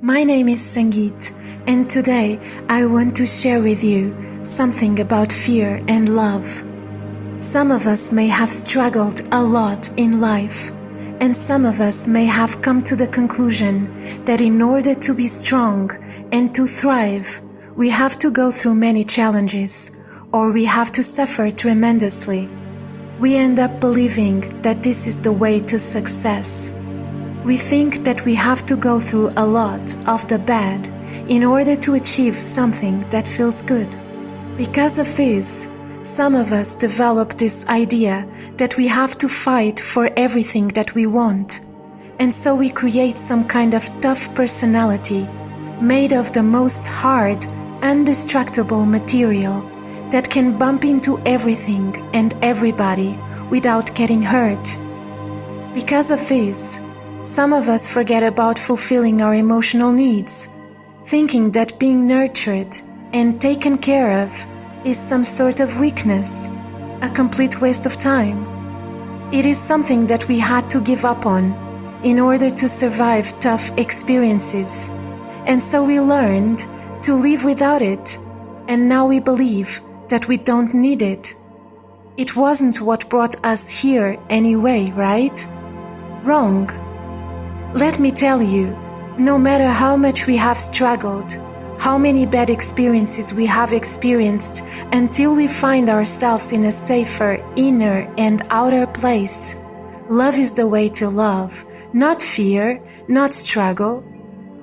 My name is Sangeet, and today I want to share with you something about fear and love. Some of us may have struggled a lot in life, and some of us may have come to the conclusion that in order to be strong and to thrive, we have to go through many challenges, or we have to suffer tremendously. We end up believing that this is the way to success. We think that we have to go through a lot of the bad in order to achieve something that feels good. Because of this, some of us develop this idea that we have to fight for everything that we want. And so we create some kind of tough personality made of the most hard, indestructible material that can bump into everything and everybody without getting hurt. Because of this, some of us forget about fulfilling our emotional needs, thinking that being nurtured and taken care of is some sort of weakness, a complete waste of time. It is something that we had to give up on in order to survive tough experiences. And so we learned to live without it, and now we believe that we don't need it. It wasn't what brought us here anyway, right? Wrong. Let me tell you, no matter how much we have struggled, how many bad experiences we have experienced until we find ourselves in a safer inner and outer place, love is the way to love, not fear, not struggle.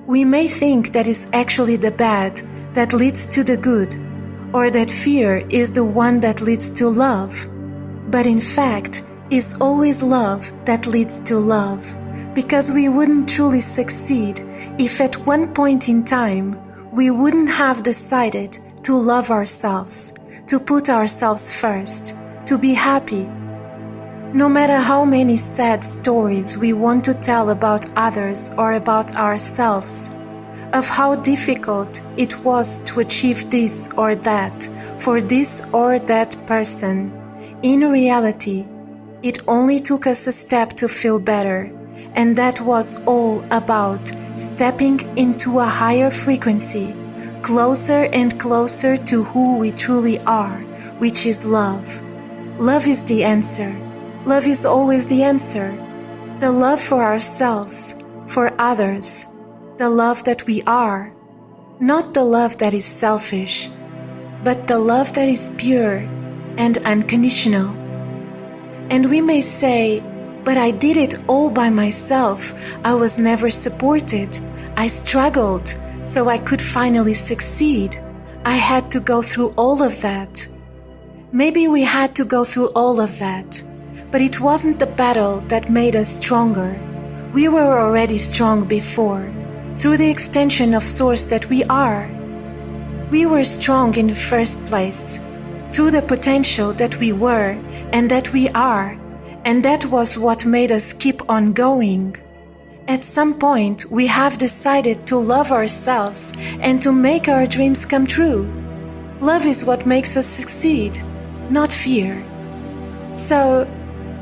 We may think that is actually the bad that leads to the good, or that fear is the one that leads to love. But in fact, it's always love that leads to love. Because we wouldn't truly succeed if at one point in time we wouldn't have decided to love ourselves, to put ourselves first, to be happy. No matter how many sad stories we want to tell about others or about ourselves, of how difficult it was to achieve this or that for this or that person, in reality, it only took us a step to feel better. And that was all about stepping into a higher frequency, closer and closer to who we truly are, which is love. Love is the answer. Love is always the answer. The love for ourselves, for others, the love that we are. Not the love that is selfish, but the love that is pure and unconditional. And we may say, but I did it all by myself. I was never supported. I struggled, so I could finally succeed. I had to go through all of that. Maybe we had to go through all of that, but it wasn't the battle that made us stronger. We were already strong before, through the extension of source that we are. We were strong in the first place, through the potential that we were and that we are. And that was what made us keep on going. At some point, we have decided to love ourselves and to make our dreams come true. Love is what makes us succeed, not fear. So,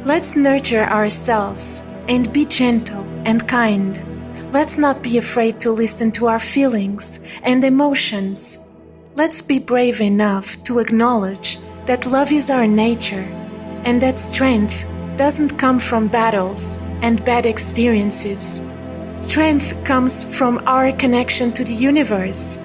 let's nurture ourselves and be gentle and kind. Let's not be afraid to listen to our feelings and emotions. Let's be brave enough to acknowledge that love is our nature and that strength doesn't come from battles and bad experiences. Strength comes from our connection to the universe.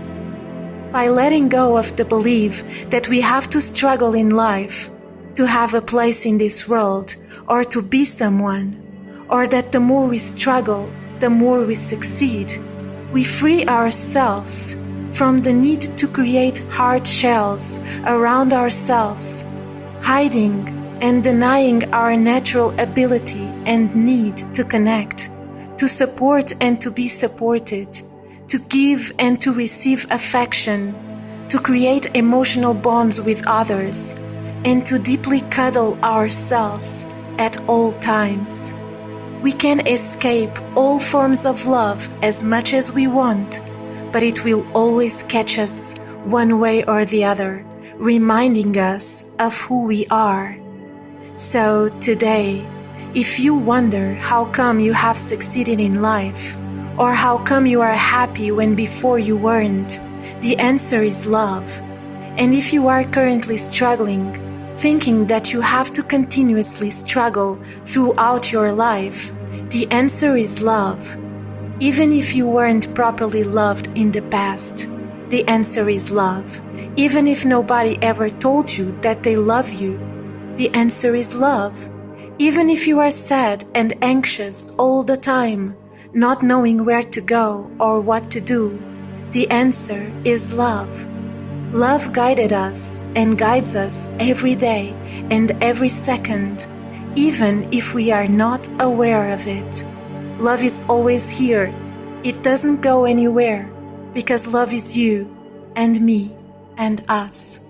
By letting go of the belief that we have to struggle in life, to have a place in this world, or to be someone, or that the more we struggle, the more we succeed, we free ourselves from the need to create hard shells around ourselves, hiding and denying our natural ability and need to connect, to support and to be supported, to give and to receive affection, to create emotional bonds with others, and to deeply cuddle ourselves at all times. We can escape all forms of love as much as we want, but it will always catch us one way or the other, reminding us of who we are. So today, if you wonder how come you have succeeded in life, Or how come you are happy when before you weren't? The answer is love. And if you are currently struggling, thinking that you have to continuously struggle throughout your life, the answer is love. Even if you weren't properly loved in the past, the answer is love. Even if nobody ever told you that they love you, the answer is love. Even if you are sad and anxious all the time, not knowing where to go or what to do, the answer is love. Love guided us and guides us every day and every second, even if we are not aware of it. Love is always here. It doesn't go anywhere because love is you and me and us.